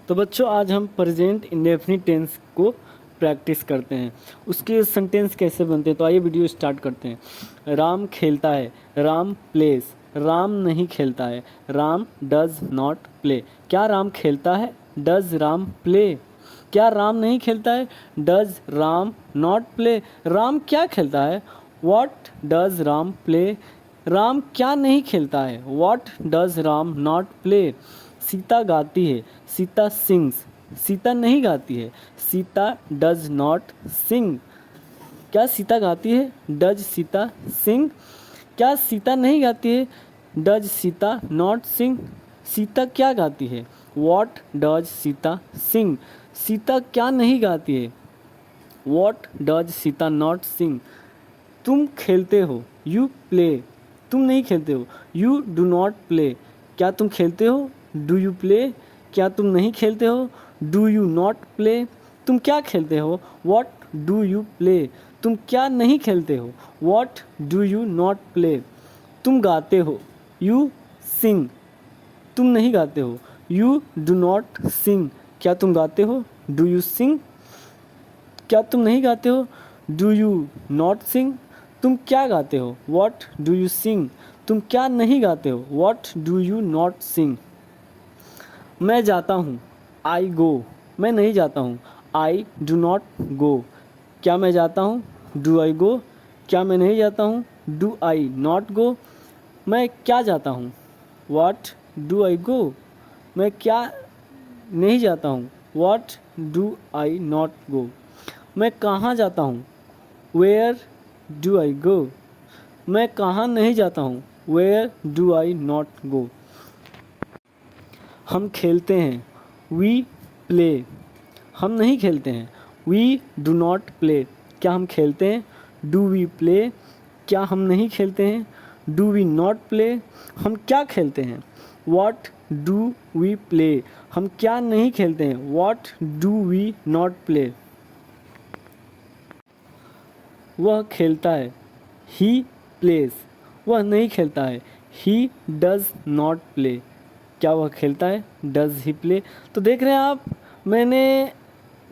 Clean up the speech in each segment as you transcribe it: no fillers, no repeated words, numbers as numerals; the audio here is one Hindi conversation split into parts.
तो बच्चों आज हम प्रेजेंट इंडेफिनिट टेंस को प्रैक्टिस करते हैं। उसके सेंटेंस कैसे बनते हैं तो आइए वीडियो स्टार्ट करते हैं। राम खेलता है, राम प्लेस। राम नहीं खेलता है, राम डज नॉट प्ले। क्या राम खेलता है? Does Ram play? क्या राम नहीं खेलता है? Does Ram not play? Ram क्या खेलता है? What does Ram play? Ram क्या नहीं खेलता है? What does Ram not play? Sita गाती है, सीता सिंग्स। सीता नहीं गाती है, सीता डज नॉट सिंग। क्या सीता गाती है? डज सीता सिंग? क्या सीता नहीं गाती है? डज सीता नॉट सिंग? सीता क्या गाती है? व्हाट डज सीता सिंग? सीता क्या नहीं गाती है? व्हाट डज सीता नॉट सिंग? तुम खेलते हो, यू प्ले। तुम नहीं खेलते हो, यू डू नॉट प्ले। क्या तुम खेलते हो? Do you play? क्या तुम नहीं खेलते हो? Do you not play? तुम क्या खेलते हो? What do you play? तुम क्या नहीं खेलते हो? What do you not play? तुम गाते हो, यू सिंग। तुम नहीं गाते हो, यू डू नॉट सिंग। क्या तुम गाते हो? Do you sing? क्या तुम नहीं गाते हो? डू यू नॉट सिंग? तुम क्या गाते हो? What do you sing? तुम क्या नहीं गाते हो? व्हाट डू यू नॉट सिंग? मैं जाता हूँ, आई गो। मैं नहीं जाता हूँ, आई डू नॉट गो। क्या मैं जाता हूँ? Do I go? क्या मैं नहीं जाता हूँ? Do I not go? मैं क्या जाता हूँ? What do I go? मैं क्या नहीं जाता हूँ? What do I not go? मैं कहाँ जाता हूँ? Where do I go? मैं कहाँ नहीं जाता हूँ? Where do I not go? हम खेलते हैं, वी प्ले। हम नहीं खेलते हैं, वी डू नॉट प्ले। क्या हम खेलते हैं? Do we play? क्या हम नहीं खेलते हैं? Do we not play? हम क्या खेलते हैं? What do we play? हम क्या नहीं खेलते हैं? What do we not play? वह खेलता है, ही प्लेस। वह नहीं खेलता है, ही डज नॉट प्ले। क्या वह खेलता है? Does he play? तो देख रहे हैं आप, मैंने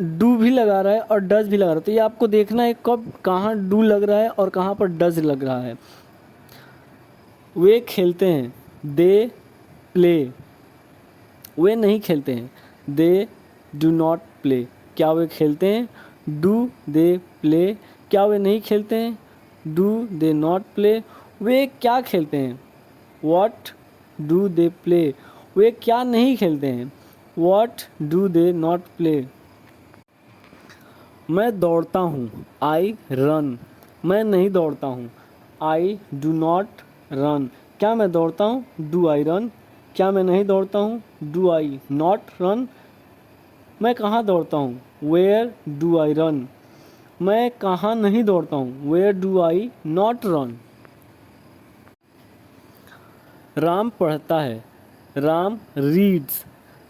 डू भी लगा रहा है और डज भी लगा रहा है। तो ये आपको देखना है कब कहाँ डू लग रहा है और कहाँ पर डज लग रहा है। वे खेलते हैं, दे प्ले। वे नहीं खेलते हैं, दे डू नॉट प्ले। क्या वे खेलते हैं? Do they play? क्या वे नहीं खेलते हैं? Do they not play? वे क्या खेलते हैं? What do they play? वे क्या नहीं खेलते हैं? What do they not play? मैं दौड़ता हूँ, आई रन। मैं नहीं दौड़ता हूँ, आई डू नॉट रन। क्या मैं दौड़ता हूँ? Do I run? क्या मैं नहीं दौड़ता हूँ? Do I not run? मैं कहाँ दौड़ता हूँ? Where do I run? मैं कहाँ नहीं दौड़ता हूँ? Where do I not run? Ram पढ़ता है, राम रीड्स।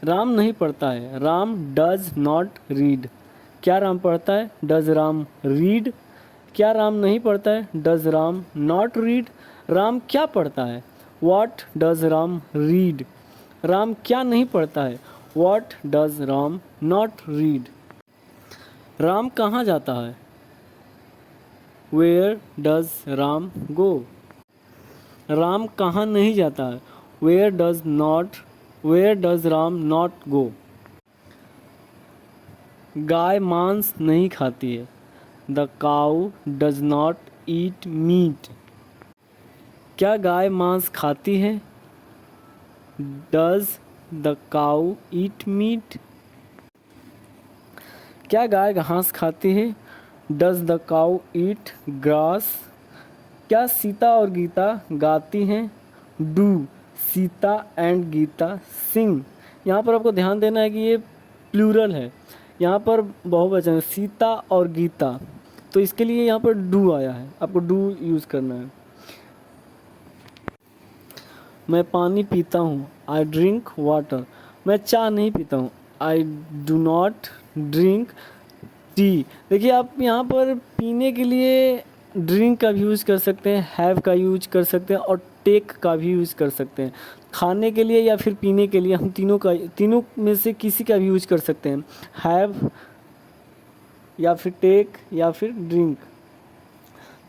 राम नहीं पढ़ता है, राम डज नॉट रीड। क्या राम पढ़ता है? Does Ram read? क्या राम नहीं पढ़ता है? Does Ram not read? Ram क्या पढ़ता है? What does Ram read? Ram क्या नहीं पढ़ता है? What does Ram not read? Ram कहाँ जाता है? Where does Ram go? Ram कहाँ नहीं जाता है? Where does Ram not go? गाय मांस नहीं खाती है, the cow does not eat meat. क्या गाय मांस खाती है? Does the cow eat meat? क्या गाय घास खाती है? Does the cow eat grass? क्या सीता और गीता गाती हैं? डू सीता एंड गीता सिंग? यहाँ पर आपको ध्यान देना है कि ये प्लूरल है, यहाँ पर बहुवचन है, सीता और गीता। तो इसके लिए यहाँ पर डू आया है, आपको डू यूज़ करना है। मैं पानी पीता हूँ, आई ड्रिंक वाटर। मैं चाय नहीं पीता हूँ, I do not drink tea. देखिए आप यहाँ पर पीने के लिए ड्रिंक का भी यूज़ कर सकते हैं, हैव का यूज कर सकते हैं और टेक का भी यूज़ कर सकते हैं। खाने के लिए या फिर पीने के लिए हम तीनों में से किसी का भी यूज़ कर सकते हैं। हैव या फिर टेक या फिर ड्रिंक।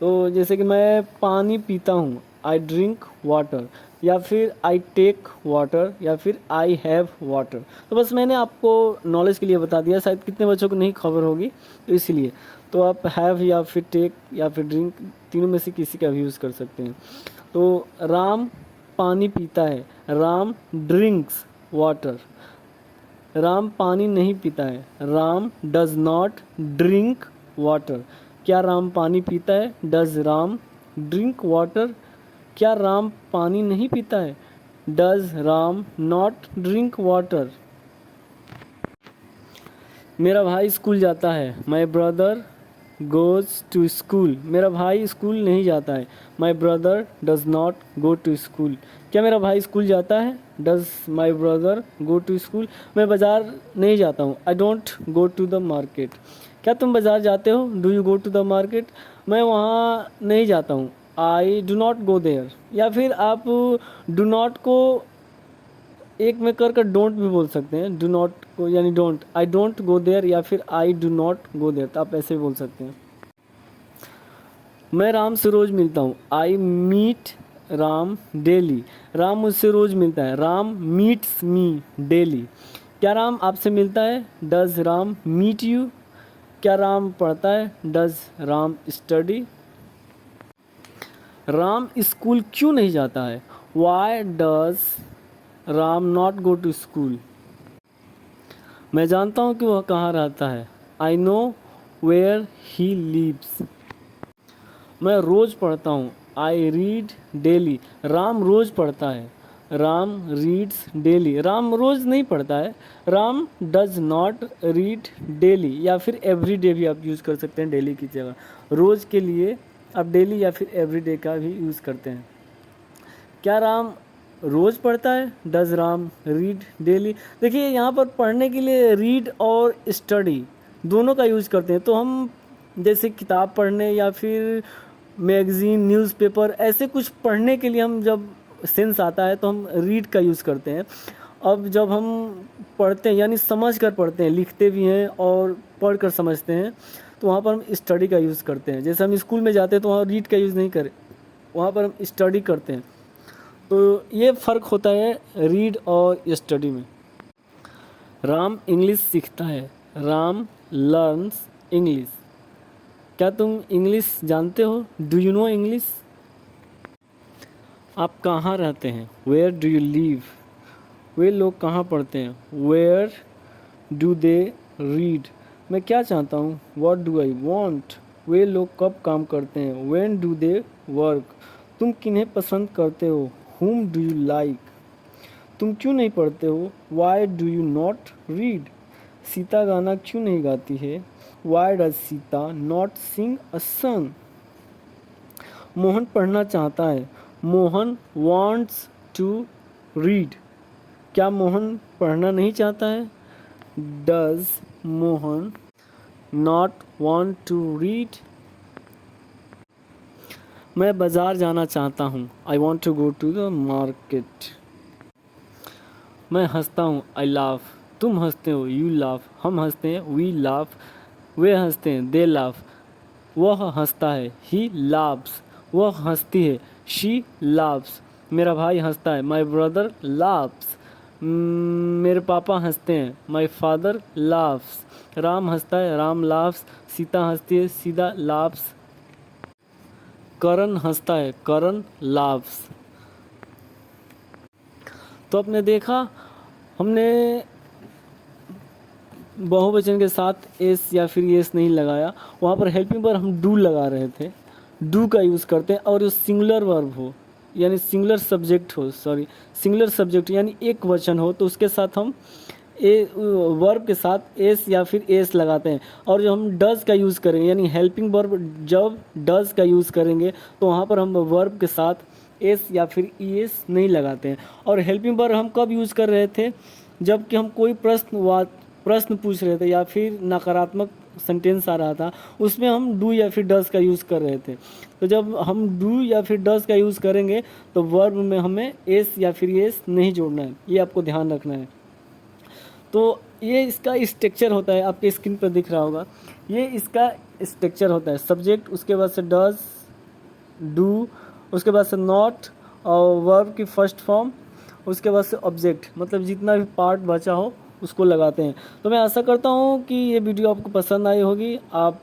तो जैसे कि मैं पानी पीता हूँ, आई ड्रिंक वाटर, या फिर आई टेक वाटर, या फिर आई हैव वाटर। तो बस मैंने आपको नॉलेज के लिए बता दिया, शायद कितने बच्चों को नहीं खबर होगी, तो इसलिए तो आप हैव या फिर टेक या फिर ड्रिंक तीनों में से किसी का भी यूज़ कर सकते हैं। तो राम पानी पीता है, राम ड्रिंक्स वाटर। राम पानी नहीं पीता है, Ram does not drink water. क्या राम पानी पीता है? Does Ram drink water? क्या राम पानी नहीं पीता है? Does Ram not drink water? मेरा भाई स्कूल जाता है, my brother goes to school. मेरा भाई स्कूल नहीं जाता है, my brother does not go to school. क्या मेरा भाई स्कूल जाता है? Does my brother go to school? मैं बाज़ार नहीं जाता हूँ, आई don't go to the market. क्या तुम बाज़ार जाते हो? Do you go to the market? मैं वहाँ नहीं जाता हूँ, I do not go there. या फिर आप डू नॉट को एक में कर डोंट भी बोल सकते हैं। डू नॉट को यानी don't, I don't go there या फिर I do not go there, तो आप ऐसे भी बोल सकते हैं। मैं राम से रोज़ मिलता हूँ, आई मीट राम डेली। राम मुझसे रोज़ मिलता है, राम मीट्स मी डेली। क्या राम आपसे मिलता है? Does Ram meet you? क्या राम पढ़ता है? Does Ram study? Ram school क्यों नहीं जाता है? Why does Ram not go to school? मैं जानता हूँ कि वह कहाँ रहता है, I know where he lives. मैं रोज़ पढ़ता हूँ, आई रीड डेली। राम रोज़ पढ़ता है, राम रीड्स डेली। राम रोज़ नहीं पढ़ता है, Ram does not read daily. या फिर एवरी डे भी आप यूज़ कर सकते हैं डेली की जगह। रोज़ के लिए आप डेली या फिर एवरी डे का भी यूज़ करते हैं। क्या राम रोज़ पढ़ता है? Does Ram read daily? देखिए यहाँ पर पढ़ने के लिए रीड और स्टडी दोनों का यूज़ करते हैं। तो हम जैसे किताब पढ़ने या फिर मैगज़ीन न्यूज़पेपर ऐसे कुछ पढ़ने के लिए हम जब सेंस आता है तो हम रीड का यूज़ करते हैं। अब जब हम पढ़ते हैं यानी समझ कर पढ़ते हैं, लिखते भी हैं और पढ़ कर समझते हैं, तो वहाँ पर हम स्टडी का यूज़ करते हैं। जैसे हम स्कूल में जाते हैं तो वहाँ रीड का यूज़ नहीं करें, वहाँ पर हम स्टडी करते हैं। तो ये फ़र्क होता है रीड और स्टडी में। राम इंग्लिश सीखता है, राम लर्न्स इंग्लिश। क्या तुम इंग्लिश जानते हो? Do you know English? आप कहाँ रहते हैं? Where do you live? वे लोग कहाँ पढ़ते हैं? Where do they read? मैं क्या चाहता हूँ? What do I want? वे लोग कब काम करते हैं? When do they work? तुम किन्हें पसंद करते हो? whom do you like? तुम क्यों नहीं पढ़ते हो? why do you not read? Sita गाना क्यों नहीं गाती है? why does Sita not sing a song? Mohan पढ़ना चाहता है, मोहन wants to read। क्या मोहन पढ़ना नहीं चाहता है? does Mohan not want to read? मैं बाज़ार जाना चाहता हूँ, I want to go to the market. मैं हंसता हूँ, आई लाफ। तुम हंसते हो, यू लाफ। हम हंसते हैं, वी लाफ। वे हंसते हैं, दे लाफ। वह हंसता है, ही लाफ्स। वह हंसती है, शी लाफ्स। मेरा भाई हंसता है, माई ब्रदर लाफ्स। मेरे पापा हंसते हैं, माई फादर लाफ्स। राम हंसता है, राम लाफ्स। सीता हंसती है, सीता लाफ्स। करण हंसता है, करण लाफ्स। तो आपने देखा, हमने बहुवचन के साथ एस या फिर एस नहीं लगाया, वहाँ पर हेल्पिंग पर हम डू लगा रहे थे। डू का यूज़ करते हैं और जो सिंगुलर वर्ब हो यानी सिंगुलर सब्जेक्ट हो, सिंगुलर सब्जेक्ट यानी एक वचन हो, तो उसके साथ हम वर्ब के साथ एस या फिर एस लगाते हैं। और जो हम डज का यूज़ करेंगे यानी हेल्पिंग वर्ब जब डज का यूज़ करेंगे तो वहाँ पर हम वर्ब के साथ एस या फिर ई एस नहीं लगाते हैं। और हेल्पिंग वर्ब हम कब यूज़ कर रहे थे? जबकि हम कोई प्रश्न पूछ रहे थे या फिर नकारात्मक सेंटेंस आ रहा था उसमें हम डू या फिर डज का यूज़ कर रहे थे। तो जब हम डू या फिर डज का यूज़ करेंगे तो वर्ब में हमें एस या फिर एस नहीं जोड़ना है, ये आपको ध्यान रखना है। तो ये इसका स्ट्रक्चर होता है, आपके स्क्रीन पर दिख रहा होगा, ये इसका स्ट्रक्चर होता है। सब्जेक्ट, उसके बाद से डज, डू, उसके बाद से नॉट और वर्ब की फर्स्ट फॉर्म, उसके बाद से ऑब्जेक्ट, मतलब जितना भी पार्ट बचा हो उसको लगाते हैं। तो मैं आशा करता हूँ कि ये वीडियो आपको पसंद आई होगी। आप